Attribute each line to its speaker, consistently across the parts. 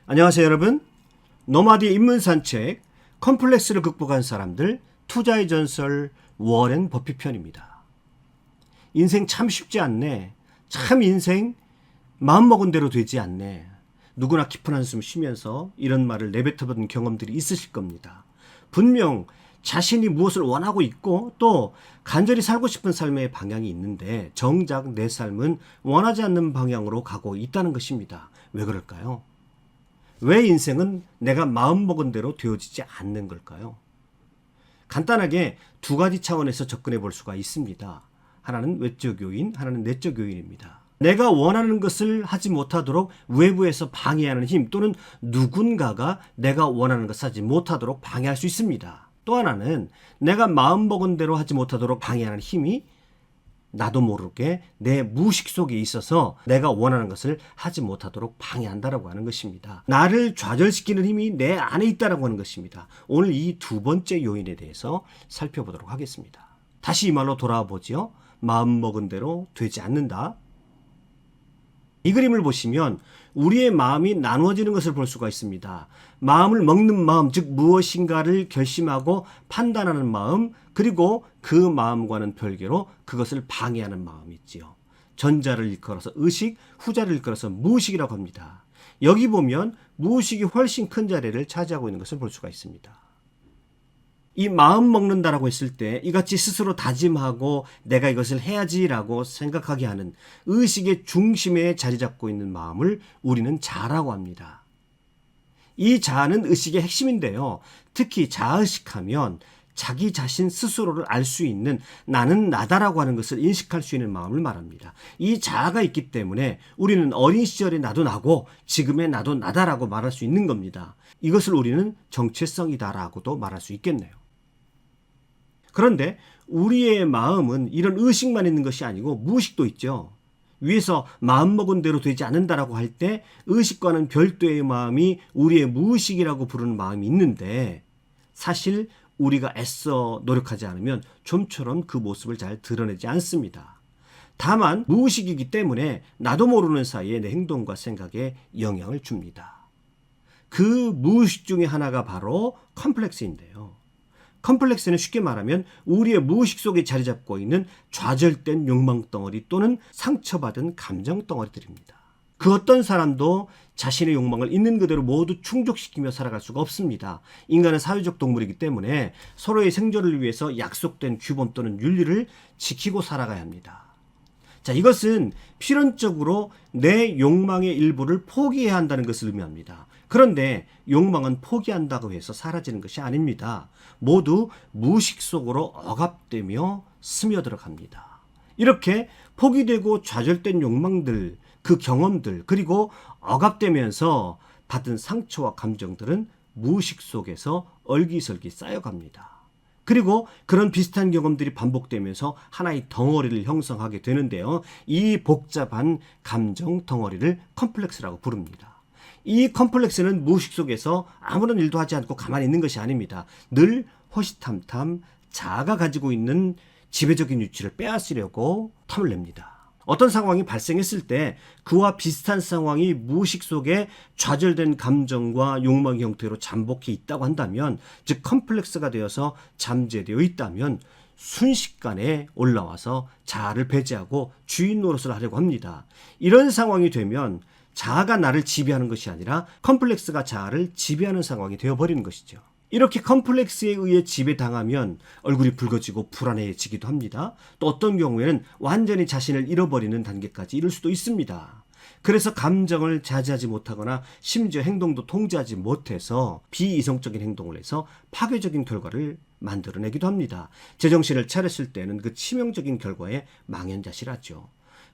Speaker 1: 안녕하세요 여러분. 노마드의 인문산책, 컴플렉스를 극복한 사람들, 투자의 전설 워렌 버핏 편입니다. 인생 참 쉽지 않네. 참 인생 마음먹은 대로 되지 않네. 누구나 깊은 한숨 쉬면서 이런 말을 내뱉어본 경험들이 있으실 겁니다. 분명 자신이 무엇을 원하고 있고 또 간절히 살고 싶은 삶의 방향이 있는데 정작 내 삶은 원하지 않는 방향으로 가고 있다는 것입니다. 왜 그럴까요? 왜 인생은 내가 마음먹은 대로 되어지지 않는 걸까요? 간단하게 두 가지 차원에서 접근해 볼 수가 있습니다. 하나는 외적 요인, 하나는 내적 요인입니다. 내가 원하는 것을 하지 못하도록 외부에서 방해하는 힘 또는 누군가가 내가 원하는 것을 하지 못하도록 방해할 수 있습니다. 또 하나는 내가 마음먹은 대로 하지 못하도록 방해하는 힘이 나도 모르게 내 무의식 속에 있어서 내가 원하는 것을 하지 못하도록 방해한다라고 하는 것입니다. 나를 좌절시키는 힘이 내 안에 있다라고 하는 것입니다. 오늘 이 두 번째 요인에 대해서 살펴보도록 하겠습니다. 다시 이 말로 돌아와 보지요. 마음먹은 대로 되지 않는다. 이 그림을 보시면 우리의 마음이 나누어지는 것을 볼 수가 있습니다. 마음을 먹는 마음, 즉 무엇인가를 결심하고 판단하는 마음, 그리고 그 마음과는 별개로 그것을 방해하는 마음이 있지요. 전자를 일컬어서 의식, 후자를 일컬어서 무의식이라고 합니다. 여기 보면 무의식이 훨씬 큰 자리를 차지하고 있는 것을 볼 수가 있습니다. 이 마음 먹는다라고 했을 때 이같이 스스로 다짐하고 내가 이것을 해야지라고 생각하게 하는 의식의 중심에 자리 잡고 있는 마음을 우리는 자아라고 합니다. 이 자아는 의식의 핵심인데요. 특히 자아의식하면 자기 자신 스스로를 알 수 있는 나는 나다라고 하는 것을 인식할 수 있는 마음을 말합니다. 이 자아가 있기 때문에 우리는 어린 시절의 나도 나고 지금의 나도 나다라고 말할 수 있는 겁니다. 이것을 우리는 정체성이다라고도 말할 수 있겠네요. 그런데 우리의 마음은 이런 의식만 있는 것이 아니고 무의식도 있죠. 위에서 마음먹은 대로 되지 않는다라고 할 때 의식과는 별도의 마음이 우리의 무의식이라고 부르는 마음이 있는데 사실 우리가 애써 노력하지 않으면 좀처럼 그 모습을 잘 드러내지 않습니다. 다만 무의식이기 때문에 나도 모르는 사이에 내 행동과 생각에 영향을 줍니다. 그 무의식 중에 하나가 바로 컴플렉스인데요. 컴플렉스는 쉽게 말하면 우리의 무의식 속에 자리 잡고 있는 좌절된 욕망 덩어리 또는 상처받은 감정 덩어리들입니다. 그 어떤 사람도 자신의 욕망을 있는 그대로 모두 충족시키며 살아갈 수가 없습니다. 인간은 사회적 동물이기 때문에 서로의 생존을 위해서 약속된 규범 또는 윤리를 지키고 살아가야 합니다. 자, 이것은 필연적으로 내 욕망의 일부를 포기해야 한다는 것을 의미합니다. 그런데 욕망은 포기한다고 해서 사라지는 것이 아닙니다. 모두 무의식 속으로 억압되며 스며들어갑니다. 이렇게 포기되고 좌절된 욕망들, 그 경험들, 그리고 억압되면서 받은 상처와 감정들은 무의식 속에서 얼기설기 쌓여갑니다. 그리고 그런 비슷한 경험들이 반복되면서 하나의 덩어리를 형성하게 되는데요. 이 복잡한 감정 덩어리를 컴플렉스라고 부릅니다. 이 컴플렉스는 무의식 속에서 아무런 일도 하지 않고 가만히 있는 것이 아닙니다. 늘 호시탐탐 자아가 가지고 있는 지배적인 위치를 빼앗으려고 탐을 냅니다. 어떤 상황이 발생했을 때 그와 비슷한 상황이 무의식 속에 좌절된 감정과 욕망의 형태로 잠복해 있다고 한다면, 즉 컴플렉스가 되어서 잠재되어 있다면 순식간에 올라와서 자아를 배제하고 주인 노릇을 하려고 합니다. 이런 상황이 되면 자아가 나를 지배하는 것이 아니라 컴플렉스가 자아를 지배하는 상황이 되어버리는 것이죠. 이렇게 컴플렉스에 의해 지배당하면 얼굴이 붉어지고 불안해지기도 합니다. 또 어떤 경우에는 완전히 자신을 잃어버리는 단계까지 이를 수도 있습니다. 그래서 감정을 자제하지 못하거나 심지어 행동도 통제하지 못해서 비이성적인 행동을 해서 파괴적인 결과를 만들어내기도 합니다. 제정신을 차렸을 때는 그 치명적인 결과에 망연자실하죠.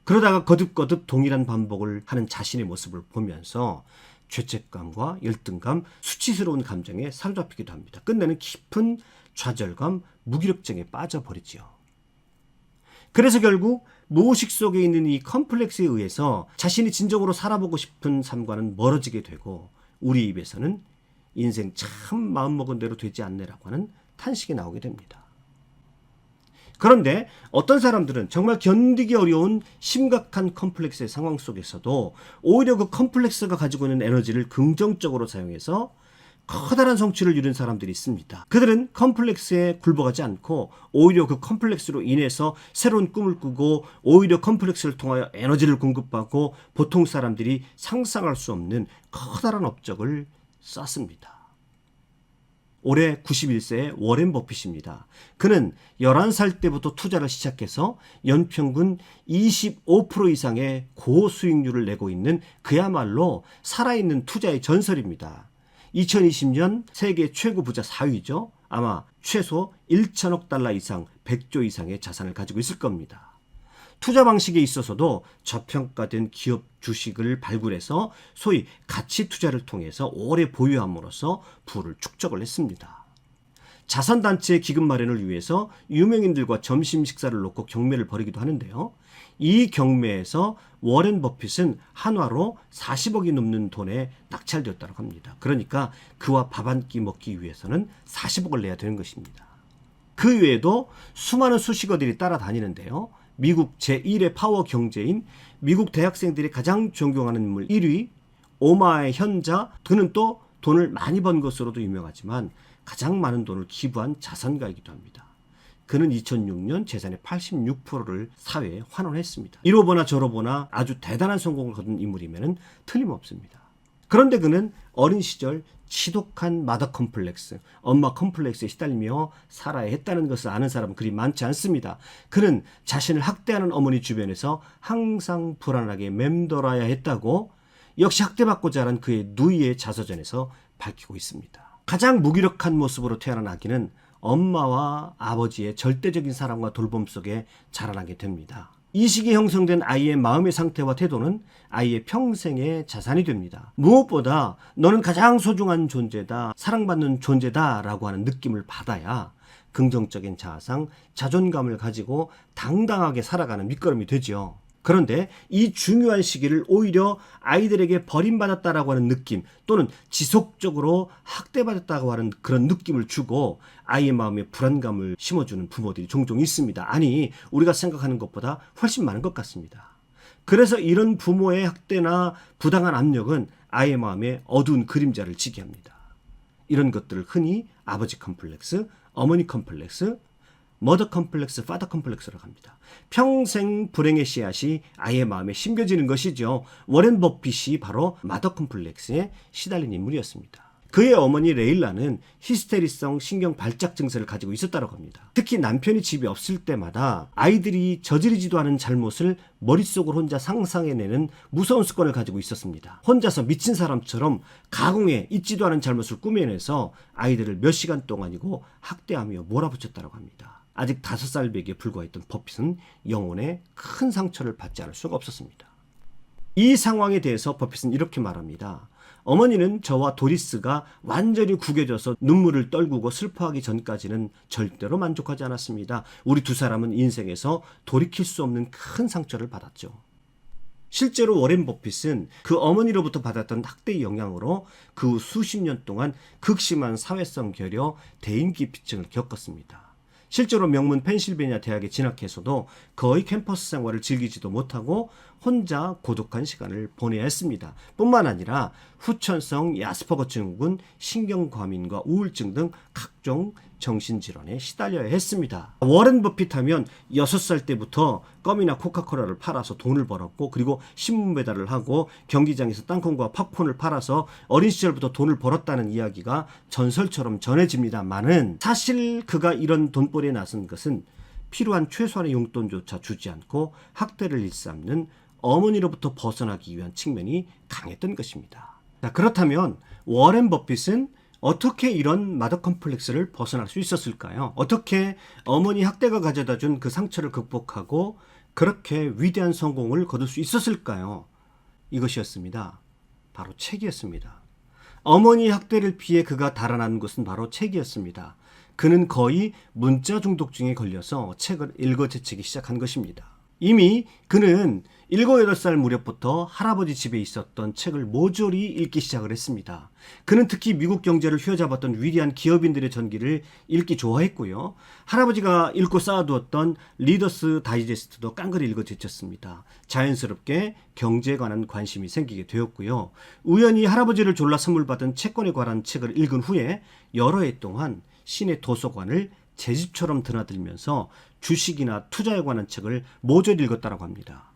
Speaker 1: 그러다가 거듭거듭 동일한 반복을 하는 자신의 모습을 보면서 죄책감과 열등감, 수치스러운 감정에 사로잡히기도 합니다. 끝내는 깊은 좌절감, 무기력증에 빠져버리지요. 그래서 결국 무의식 속에 있는 이 컴플렉스에 의해서 자신이 진정으로 살아보고 싶은 삶과는 멀어지게 되고 우리 입에서는 인생 참 마음먹은 대로 되지 않네라고 하는 탄식이 나오게 됩니다. 그런데 어떤 사람들은 정말 견디기 어려운 심각한 컴플렉스의 상황 속에서도 오히려 그 컴플렉스가 가지고 있는 에너지를 긍정적으로 사용해서 커다란 성취를 이룬 사람들이 있습니다. 그들은 컴플렉스에 굴복하지 않고 오히려 그 컴플렉스로 인해서 새로운 꿈을 꾸고 오히려 컴플렉스를 통하여 에너지를 공급받고 보통 사람들이 상상할 수 없는 커다란 업적을 쌓습니다. 올해 91세의 워렌 버핏입니다. 그는 11살 때부터 투자를 시작해서 연평균 25% 이상의 고수익률을 내고 있는 그야말로 살아있는 투자의 전설입니다. 2020년 세계 최고 부자 4위죠. 아마 최소 1천억 달러 이상 100조 이상의 자산을 가지고 있을 겁니다. 투자 방식에 있어서도 저평가된 기업 주식을 발굴해서 소위 가치 투자를 통해서 오래 보유함으로써 부를 축적을 했습니다. 자선단체 기금 마련을 위해서 유명인들과 점심 식사를 놓고 경매를 벌이기도 하는데요. 이 경매에서 워렌 버핏은 한화로 40억이 넘는 돈에 낙찰되었다고 합니다. 그러니까 그와 밥 한 끼 먹기 위해서는 40억을 내야 되는 것입니다. 그 외에도 수많은 수식어들이 따라다니는데요. 미국 제1의 파워 경제인 미국 대학생들이 가장 존경하는 인물 1위 오마의 현자. 그는 또 돈을 많이 번 것으로도 유명하지만 가장 많은 돈을 기부한 자산가이기도 합니다. 그는 2006년 재산의 86%를 사회에 환원했습니다. 이로 보나 저로 보나 아주 대단한 성공을 거둔 인물이면 틀림없습니다. 그런데 그는 어린 시절 지독한 마더 컴플렉스, 엄마 컴플렉스에 시달리며 살아야 했다는 것을 아는 사람은 그리 많지 않습니다. 그는 자신을 학대하는 어머니 주변에서 항상 불안하게 맴돌아야 했다고 역시 학대받고 자란 그의 누이의 자서전에서 밝히고 있습니다. 가장 무기력한 모습으로 태어난 아기는 엄마와 아버지의 절대적인 사랑과 돌봄 속에 자라나게 됩니다. 이 시기에 형성된 아이의 마음의 상태와 태도는 아이의 평생의 자산이 됩니다. 무엇보다 너는 가장 소중한 존재다, 사랑받는 존재다 라고 하는 느낌을 받아야 긍정적인 자아상, 자존감을 가지고 당당하게 살아가는 밑거름이 되죠. 그런데 이 중요한 시기를 오히려 아이들에게 버림받았다라고 하는 느낌 또는 지속적으로 학대받았다고 하는 그런 느낌을 주고 아이의 마음에 불안감을 심어주는 부모들이 종종 있습니다. 아니, 우리가 생각하는 것보다 훨씬 많은 것 같습니다. 그래서 이런 부모의 학대나 부당한 압력은 아이의 마음에 어두운 그림자를 지게 합니다. 이런 것들을 흔히 아버지 컴플렉스, 어머니 컴플렉스, 머더 컴플렉스, 파더 컴플렉스라고 합니다. 평생 불행의 씨앗이 아이의 마음에 심겨지는 것이죠. 워렌 버핏이 바로 마더 컴플렉스에 시달린 인물이었습니다. 그의 어머니 레일라는 히스테리성 신경 발작 증세를 가지고 있었다고 합니다. 특히 남편이 집에 없을 때마다 아이들이 저지르지도 않은 잘못을 머릿속으로 혼자 상상해내는 무서운 습관을 가지고 있었습니다. 혼자서 미친 사람처럼 가공해 있지도 않은 잘못을 꾸며내서 아이들을 몇 시간 동안이고 학대하며 몰아붙였다고 합니다. 아직 5살 배기에 불과했던 버핏은 영혼에 큰 상처를 받지 않을 수가 없었습니다. 이 상황에 대해서 버핏은 이렇게 말합니다. 어머니는 저와 도리스가 완전히 구겨져서 눈물을 떨구고 슬퍼하기 전까지는 절대로 만족하지 않았습니다. 우리 두 사람은 인생에서 돌이킬 수 없는 큰 상처를 받았죠. 실제로 워렌 버핏은 그 어머니로부터 받았던 학대의 영향으로 그 후 수십 년 동안 극심한 사회성 결여, 대인기피증을 겪었습니다. 실제로 명문 펜실베니아 대학에 진학해서도 거의 캠퍼스 생활을 즐기지도 못하고 혼자 고독한 시간을 보내야 했습니다. 뿐만 아니라 후천성 야스퍼거 증후군, 신경과민과 우울증 등 각종 정신질환에 시달려야 했습니다. 워렌 버핏 하면 6살 때부터 껌이나 코카콜라를 팔아서 돈을 벌었고 그리고 신문 배달을 하고 경기장에서 땅콩과 팝콘을 팔아서 어린 시절부터 돈을 벌었다는 이야기가 전설처럼 전해집니다만은 사실 그가 이런 돈벌이에 나선 것은 필요한 최소한의 용돈조차 주지 않고 학대를 일삼는 어머니로부터 벗어나기 위한 측면이 강했던 것입니다. 자, 그렇다면 워렌 버핏은 어떻게 이런 마더 컴플렉스를 벗어날 수 있었을까요? 어떻게 어머니 학대가 가져다 준 그 상처를 극복하고 그렇게 위대한 성공을 거둘 수 있었을까요? 이것이었습니다. 바로 책이었습니다. 어머니 학대를 피해 그가 달아난 것은 바로 책이었습니다. 그는 거의 문자 중독증에 걸려서 책을 읽어제치기 시작한 것입니다. 이미 그는 7, 8살 무렵부터 할아버지 집에 있었던 책을 모조리 읽기 시작을 했습니다. 그는 특히 미국 경제를 휘어잡았던 위대한 기업인들의 전기를 읽기 좋아했고요. 할아버지가 읽고 쌓아두었던 리더스 다이제스트도 깡그리 읽어 제쳤습니다. 자연스럽게 경제에 관한 관심이 생기게 되었고요. 우연히 할아버지를 졸라 선물 받은 채권에 관한 책을 읽은 후에 여러 해 동안 시내 도서관을 제 집처럼 드나들면서 주식이나 투자에 관한 책을 모조리 읽었다고 합니다.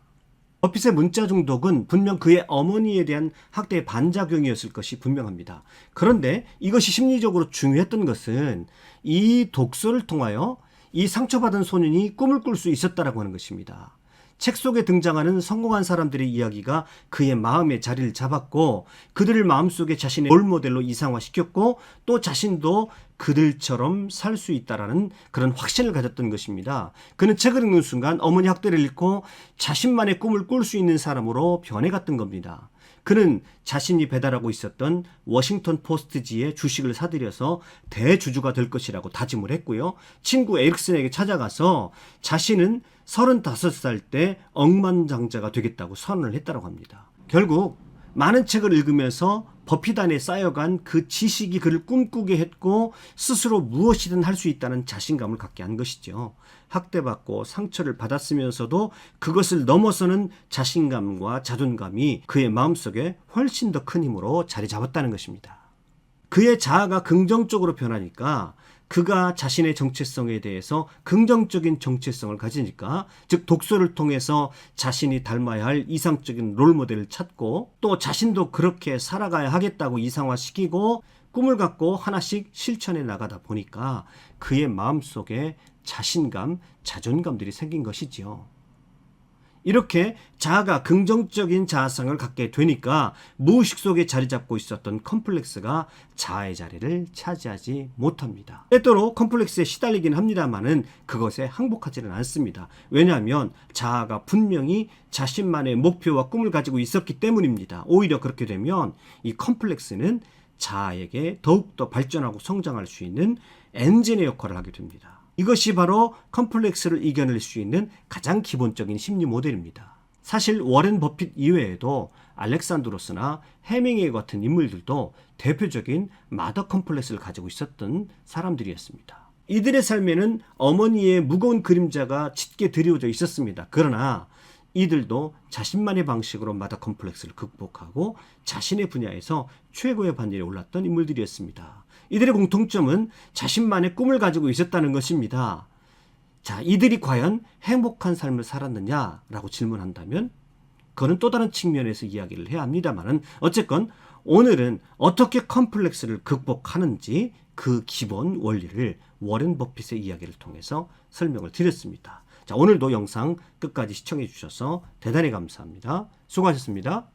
Speaker 1: 버핏의 문자 중독은 분명 그의 어머니에 대한 학대의 반작용이었을 것이 분명합니다. 그런데 이것이 심리적으로 중요했던 것은 이 독서를 통하여 이 상처받은 소년이 꿈을 꿀 수 있었다라고 하는 것입니다. 책 속에 등장하는 성공한 사람들의 이야기가 그의 마음에 자리를 잡았고 그들을 마음속에 자신의 롤모델로 이상화시켰고 또 자신도 그들처럼 살 수 있다라는 그런 확신을 가졌던 것입니다. 그는 책을 읽는 순간 어머니 학대를 잃고 자신만의 꿈을 꿀 수 있는 사람으로 변해갔던 겁니다. 그는 자신이 배달하고 있었던 워싱턴 포스트지의 주식을 사들여서 대주주가 될 것이라고 다짐을 했고요. 친구 에릭슨에게 찾아가서 자신은 35살 때 억만장자가 되겠다고 선언을 했다고 합니다. 결국 많은 책을 읽으면서 버핏 안에 쌓여간 그 지식이 그를 꿈꾸게 했고 스스로 무엇이든 할 수 있다는 자신감을 갖게 한 것이죠. 학대받고 상처를 받았으면서도 그것을 넘어서는 자신감과 자존감이 그의 마음속에 훨씬 더 큰 힘으로 자리 잡았다는 것입니다. 그의 자아가 긍정적으로 변하니까 그가 자신의 정체성에 대해서 긍정적인 정체성을 가지니까 즉 독서를 통해서 자신이 닮아야 할 이상적인 롤모델을 찾고 또 자신도 그렇게 살아가야 하겠다고 이상화시키고 꿈을 갖고 하나씩 실천해 나가다 보니까 그의 마음속에 자신감, 자존감들이 생긴 것이지요. 이렇게 자아가 긍정적인 자아성을 갖게 되니까 무의식 속에 자리 잡고 있었던 컴플렉스가 자아의 자리를 차지하지 못합니다. 때때로 컴플렉스에 시달리긴 합니다만은 그것에 항복하지는 않습니다. 왜냐하면 자아가 분명히 자신만의 목표와 꿈을 가지고 있었기 때문입니다. 오히려 그렇게 되면 이 컴플렉스는 자아에게 더욱더 발전하고 성장할 수 있는 엔진의 역할을 하게 됩니다. 이것이 바로 컴플렉스를 이겨낼 수 있는 가장 기본적인 심리 모델입니다. 사실 워렌 버핏 이외에도 알렉산드로스나 해밍웨이 같은 인물들도 대표적인 마더 컴플렉스를 가지고 있었던 사람들이었습니다. 이들의 삶에는 어머니의 무거운 그림자가 짙게 드리워져 있었습니다. 그러나 이들도 자신만의 방식으로 마더 컴플렉스를 극복하고 자신의 분야에서 최고의 반열에 올랐던 인물들이었습니다. 이들의 공통점은 자신만의 꿈을 가지고 있었다는 것입니다. 자, 이들이 과연 행복한 삶을 살았느냐라고 질문한다면 그거는 또 다른 측면에서 이야기를 해야 합니다만은 어쨌건 오늘은 어떻게 컴플렉스를 극복하는지 그 기본 원리를 워렌 버핏의 이야기를 통해서 설명을 드렸습니다. 자, 오늘도 영상 끝까지 시청해 주셔서 대단히 감사합니다. 수고하셨습니다.